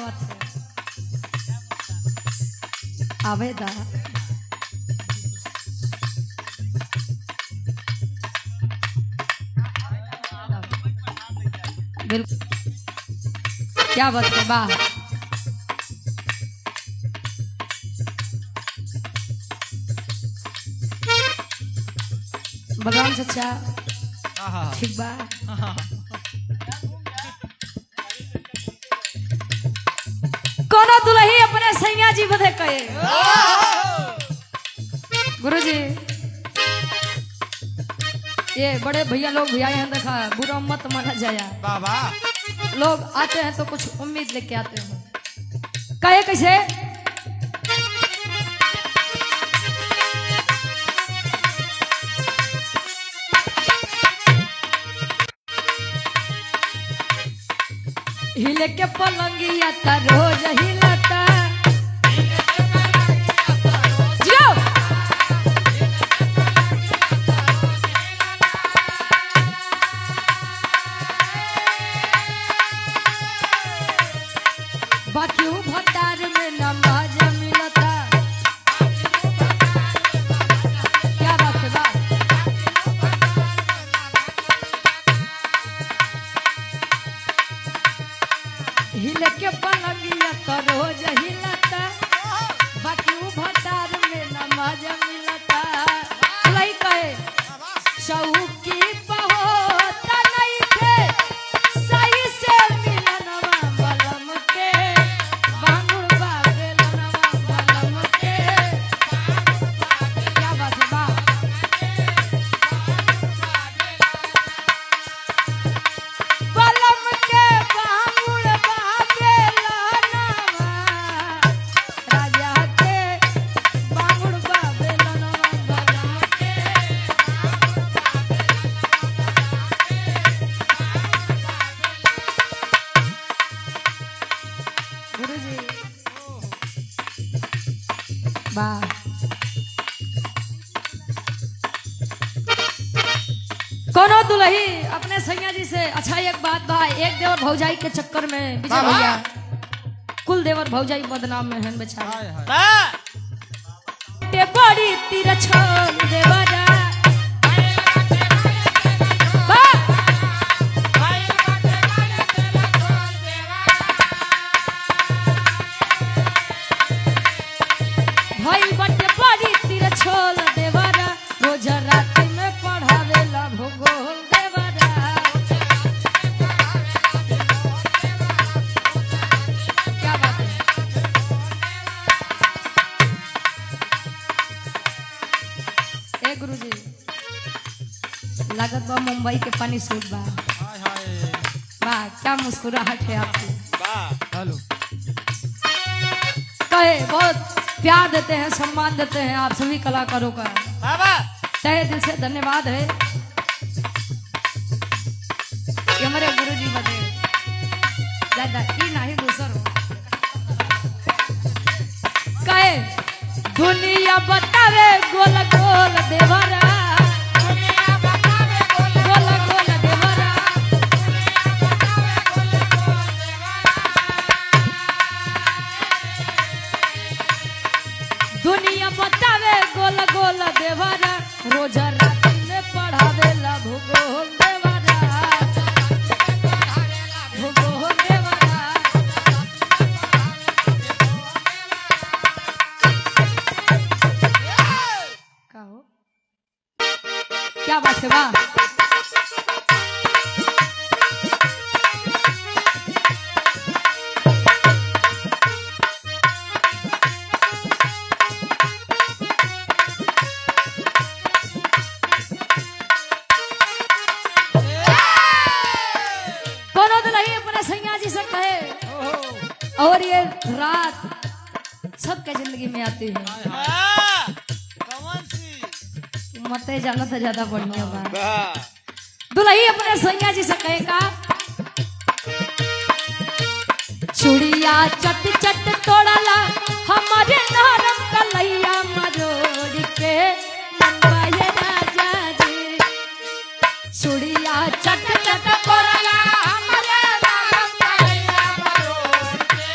बात है आवेदा बिल्कुल क्या बात है वाह भगवान सच्चा ठीक बा कोनो दुल्ही अपने सैया जी बधे कहे गुरुजी ये बड़े भैया लोग भी आए हैं देखा बुरा मत माना जाया बाबा लोग आते हैं तो कुछ उम्मीद लेके आते हैं कहे कैसे हिले के पलंगिया ता रोज हिलता जियो बाकी भटार में नमाज मिलता क्या बात है बात हिले के पलंगिया तो रोज हिलता बाकी भटार में नमाज मिलता लई कहे शौकी पहोता नहीं थे सही से मिलनवा बलम के बांगुर बाबेलनवा बलम के क्या बात है बा बलम के बांगुर बाबेलनवा राजा के बांगुर बाबेलनवा बलम के गुरुजी वाह कोनो दुल्ही अपने सैया जी से अच्छा एक बात बा एक देवर भौजाई के चक्कर में विजय भैया कुल देवर भौजाई बदनाम में हैं बेचारे ते बड़ी तिरछोल देवरा वाह भाई बटे बड़ी तिरछोल देवरा रोज रात में पढ़ावेला भूगोल देवरा क्या बात है ए गुरुजी लागत बा मुंबई के पानी सूट बा वाह क्या मुस्कुराहट है आपकी हेलो कहे बहुत प्यार देते हैं सम्मान देते हैं आप सभी कलाकारों का बाबा तहे दिल से धन्यवाद है ये हमारे गुरुजी बने ज्यादा ई नहीं दूसर कहे दुनिया बतावे गोल गोल देवरा गोल गोल देवरा दुनिया बतावे गोल गोल देवरा रोज रात में पढ़ावेला भूगोल देवरा भूगोल देवरा का हो क्या बात है वाह कोनो दुल्ही अपने सैया जी से कहे और ये रात सबके जिंदगी में आती है कौन सी मते जाना तो ज्यादा बढ़िया बा दुल्ही अपने सैया जी से कहेगा चूड़िया चट चट तोड़ला हमारे नरम कलैया मरोड़ के मनवा ये राजा जी चूड़िया चट चट तोड़ला हमारे नरम कलैया मरोड़ के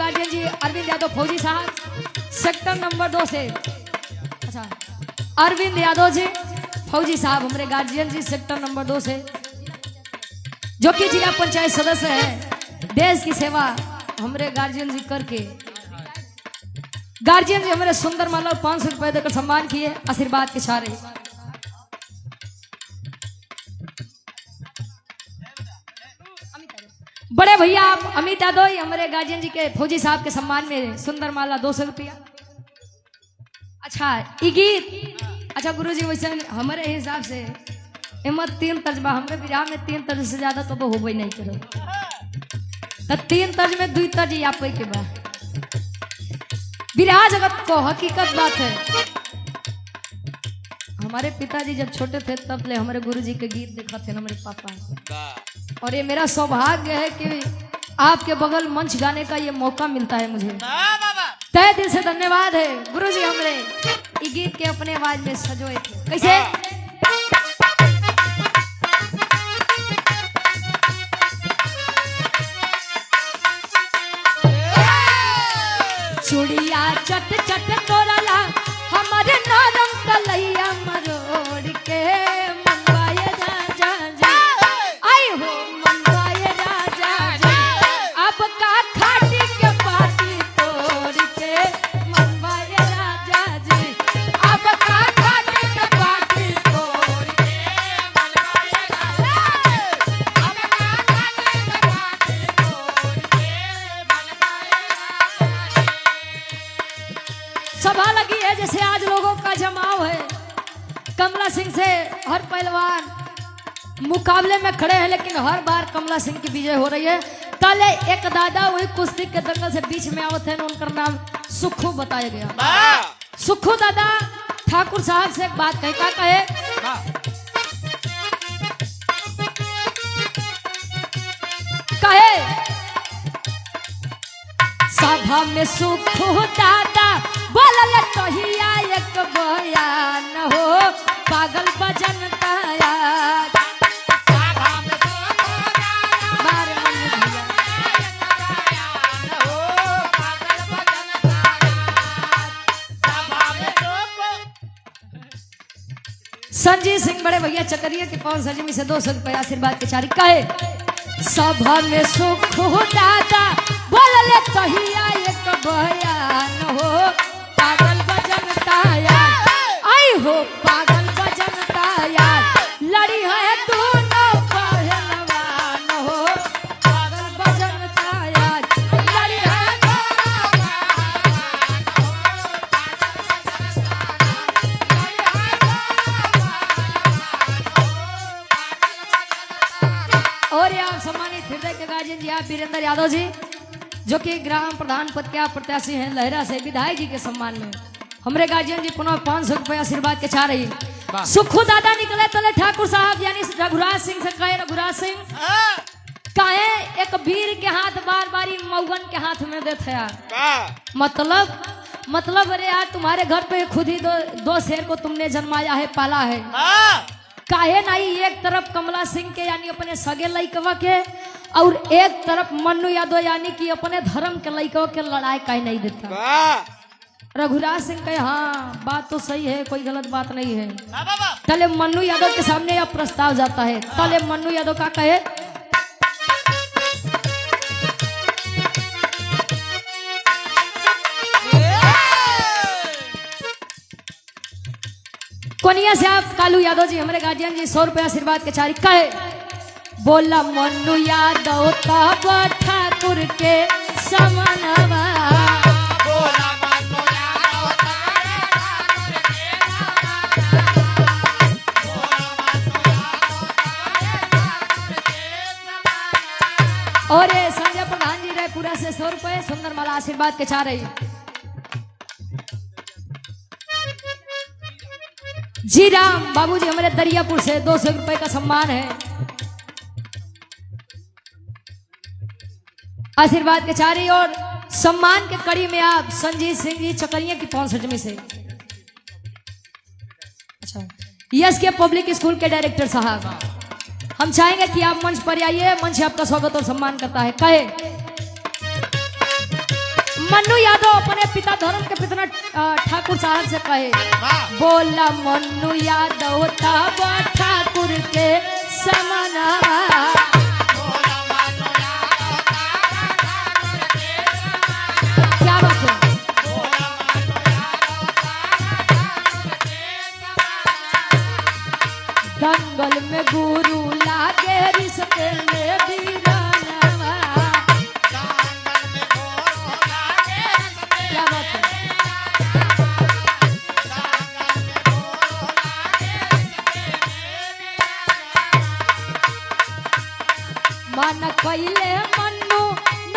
गार्जियन जी अरविंद यादव फौजी साहब सेक्टर नंबर 2 से। अच्छा, अरविंद यादव जी फौजी साहब हमारे गार्जियन जी सेक्टर नंबर 2 से, जो कि जिला पंचायत सदस्य है। देश की सेवा हमारे गार्जियन जी करके गार्जियन जी हमारे सुंदर माला 500 रुपए देकर सम्मान किए, आशीर्वाद के इशारे। बड़े भैया आप अमित यादव हमारे गार्जियन जी के फौजी साहब के सम्मान में सुंदर माला 200 रुपया। अच्छा, ये गीत अच्छा गुरुजी वैसे हमारे हिसाब से एमत 3 तर्ज बा, हमरे बिरहा में 3 तर्ज से ज्यादा तो वो होबे नहीं करो, तो 3 तर्ज में 2 तर्ज यापे के बा। बिरहा जगत को हकीकत बात है। हमारे पिताजी जब छोटे थे तब ले हमारे गुरुजी के गीत देखा थे हमारे पापा, और ये मेरा सौभाग्य है कि आपके बगल मंच गाने का ये मौका मिलता है मुझे। तहे दिल से धन्यवाद है गुरुजी, हमरे ये गीत के अपने आवाज में सजोए थे। कैसे? चुड़िया चट चट तोरला हमारे नरम कलैया मरोड़ के मनवाए राजा जी, आई हो मनवाए राजा जी, अब का खाटी के पाटी तोड़ के मनवाए राजा जी, अब का खाटी के पाटी तोड़ के मनवाए राजा जी, अब का खाटी के पाटी तोड़ के मनवाए राजा जी। सभा लगी है जैसे आज लोगों का जमाव है। कमला सिंह से हर पहलवान मुकाबले में खड़े हैं, लेकिन हर बार कमला सिंह की विजय हो रही है। तले एक दादा वही कुश्ती के दंगल से बीच में आवत है, उनका नाम सुखू बताया गया। सुखू दादा ठाकुर साहब से एक बात कहे, क्या कहे? कहे सभा में सुखू दादा बोलल कहिया एक बयान हो, पागल बजन ताया सभा में सुखू दादा हो, पागल बजन ताया सभा में सुखू। संजीत सिंह बड़े भैया चकरिया के पवन सजमी से 200 रुपया आशीर्वाद के चारी। कहे सभा में सुखू दादा बोलल कहिया एक बयान हो, पागल बजन ताया, आई हो पागल बजन ताया, लड़ी है दोनों पहलवान हो, पागल बजन ताया, लड़ी है दोनों पहलवान हो, पागल बजन ताया, और आप सम्मानित हृदय के गार्जियन जी आप वीरेंद्र यादव जी, जो कि ग्राम प्रधान पद के प्रत्याशी हैं लहरा से, विधायक जी के सम्मान में हमारे गार्जियन जी पुनः 500 रुपया आशीर्वाद के चाह रही। सुखू दादा निकले तले ठाकुर साहब यानी रघुराज सिंह से कहे, रघुराज सिंह काहे एक वीर के हाथ बार बारी मऊगन के हाथ में देते यार, मतलब अरे यार तुम्हारे घर पे खुद ही दो शेर को तुमने जन्माया है, पाला है, काहे नहीं एक तरफ कमला सिंह के यानी अपने सगे लइकवा के, और एक तरफ मन्नू यादव यानी कि अपने धर्म के लइकवा के लड़ाई काहे नहीं देता। रघुराज सिंह कहे हाँ बात तो सही है, कोई गलत बात नहीं है। तले मन्नू यादव के सामने यह प्रस्ताव जाता है। तले मन्नू यादव का कहे कोनिया से आप कालू यादव जी हमारे गार्जियन जी 100 रुपया आशीर्वाद के चारी। कहे बोला मन्नू यादव तब ठाकुर के समनवा, और ये संजय प्रधान जी रायपुरा से 100 रुपए सुंदर माला आशीर्वाद के चाह रही। जी राम बाबूजी हमारे दरियापुर से 200 रुपए का सम्मान है, आशीर्वाद के चाह रही। और सम्मान के कड़ी में आप संजीत सिंह जी चकरिया की 500 से। अच्छा यस के पब्लिक स्कूल के डायरेक्टर साहब, हम चाहेंगे कि आप मंच पर आइए, मंच आपका स्वागत और सम्मान करता है। कहे मन्नू यादव अपने पिता धर्म के पिता ठाकुर साहब से कहे, बोला मन्नू यादव तब ठाकुर के समना। क्या बात है? दंगल में गुरु लागे रिश्ते में वीरानवा। क्या बात है? मन कैले मन्नू न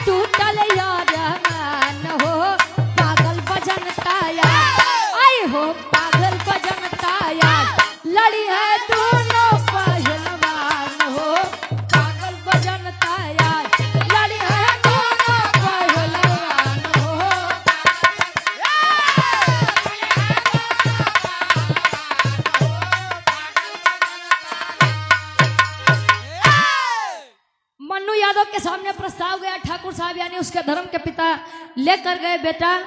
टूटल यार मान हो, पागल बजन ताया आई हो, पागल बजन ताया लड़ी है दोनों पहलवान हो, पागल बजन ताया लड़ी है दोनों पहलवान हो। मन्नू यादव के सामने प्रस्ताव गया, ठाकुर साहब यानी उसके धर्म के पिता लेकर गए, बेटा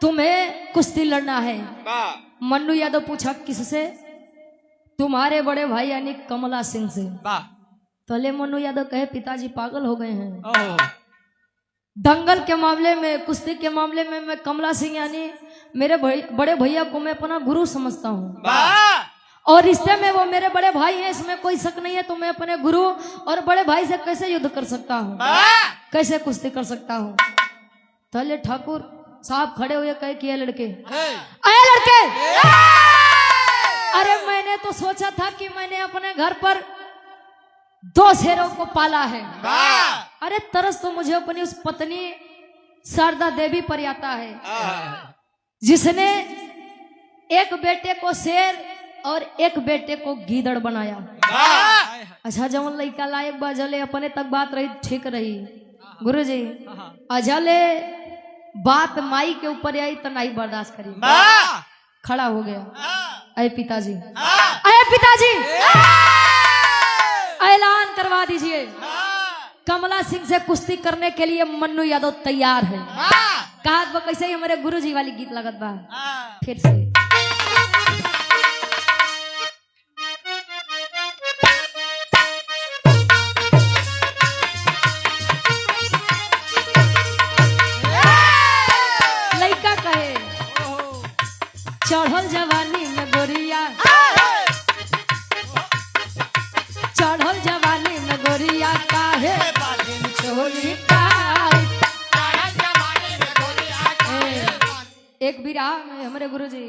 तुम्हें कुश्ती लड़ना है। मन्नू यादव पूछा किससे? तुम्हारे बड़े भाई यानी कमला सिंह से। पहले मन्नू यादव कहे पिताजी पागल हो गए हैं, दंगल के मामले में, कुश्ती के मामले में मैं कमला सिंह यानी मेरे बड़े भैया को मैं अपना गुरु समझता हूँ, और रिश्ते में वो मेरे बड़े भाई हैं, इसमें कोई शक नहीं है। तो मैं अपने गुरु और बड़े भाई से कैसे युद्ध कर सकता हूँ, कैसे कुश्ती कर सकता हूँ? पहले ठाकुर साहब खड़े हुए कहे कि ये लड़के, आए लड़के, अरे मैंने तो सोचा था कि मैंने अपने घर पर 2 शेरों को पाला है। अरे तरस तो मुझे अपनी उस पत्नी शारदा देवी पर आता है, जिसने एक बेटे को शेर और एक बेटे को गीदड़ बनाया। अच्छा जवन लड़का लायक बाजले अपने तक बात रही ठीक रही गुरुजी, अजले बात माई के ऊपर आई तो नहीं बर्दाश्त करी, खड़ा हो गया। अरे पिताजी, अरे पिताजी, ऐलान करवा दीजिए कमला सिंह से कुश्ती करने के लिए मन्नू यादव तैयार है। कहा वो कैसे ही हमारे गुरुजी वाली गीत लगत बा, फिर से लड़का कहे चढ़ल जवानी में गोरिया, चढ़ल जवानी में गोरिया काहे चोली पाई। एक विराह में हमारे गुरुजी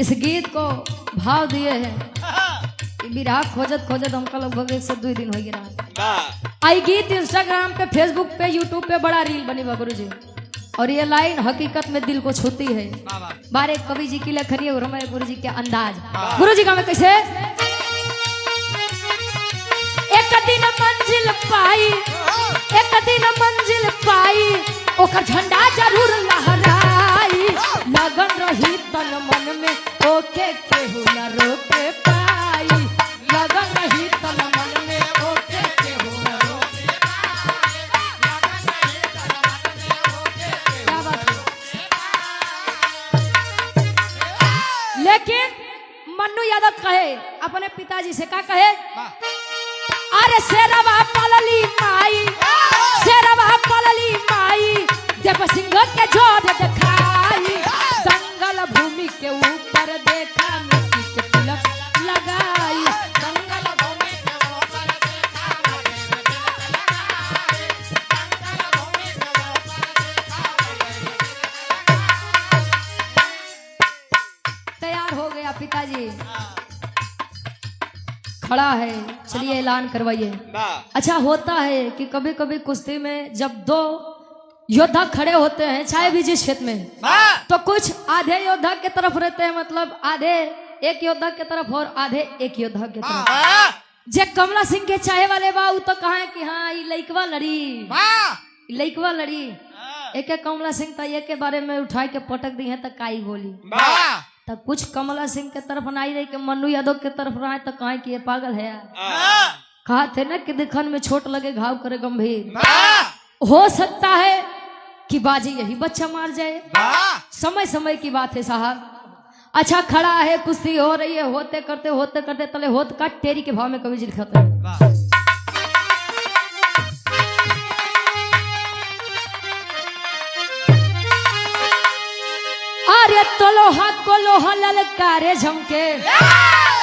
इस गीत को भाव दिए हैं। विराह खोजत खोजत हमका लगभग 1 से 2 दिन हो गया। आई गीत इंस्टाग्राम पे, फेसबुक पे, यूट्यूब पे बड़ा रील बनी बा गुरुजी, और ये लाइन हकीकत में दिल को छूती है। बारे कवि जी की लखनी और हमारे गुरुजी के अंदाज। गुरुजी का मैं कैसे एक दिन मंजिल पाई, एक दिन मंजिल पाई, ओकर झंडा जरूर लहराई, लगन रही तन मन में ओके केहू न रोके पाई, लगन रही तन मन में ओके केहू न रोके पाई। क्या बात है? लेकिन मन्नू यादव कहे अपने पिताजी से, क्या कहे? अरे शेरवा पलली माई, शेरवा पलली माई, देव सिंह के जोर दिखाई, दंगल भूमि के ऊपर देखा मिट्टी के तिलक लगाई, दंगल भूमि के ऊपर देखा मिट्टी के तिलक लगाई, दंगल भूमि के ऊपर देखा। तैयार हो गया पिताजी, खड़ा है, चलिए ऐलान करवाइए। अच्छा होता है कि कभी कभी कुश्ती में जब 2 योद्धा खड़े होते हैं, चाहे भी जिस क्षेत्र में, तो कुछ आधे योद्धा के तरफ रहते हैं, मतलब आधे एक योद्धा के तरफ और आधे एक योद्धा के तरफ। जे कमला सिंह के चाहे वाले बा तो कहा कि हाँ ये लइकवा लड़ी, लइकवा लड़ी, एक कमला सिंह तो एक के बारे में उठा के पटक दी है तो काई बोली, तो कुछ कमला सिंह के तरफ नहीं रही, के मन्नू यादव के तरफ रहा तो कहा कि ये पागल है। कहा थे ना कि दिखन में छोट लगे घाव करे गंभीर। हो सकता है कि बाजी यही बच्चा मार जाए। वाह समय समय की बात है साहब। अच्छा खड़ा है, कुश्ती हो रही है, होते करते तले होत का टेरी के भाव में कवि जी लिखते हैं। वाह अरे तो लोहा को लोहा ललकारे झमके,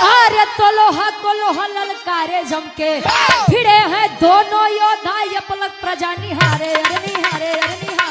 अरे तो लोहा को लोहा ललकारे झमके, भिड़े हैं दोनों योद्धा ये पलक प्रजा निहारे, अरे निहारे, अरे निहारे।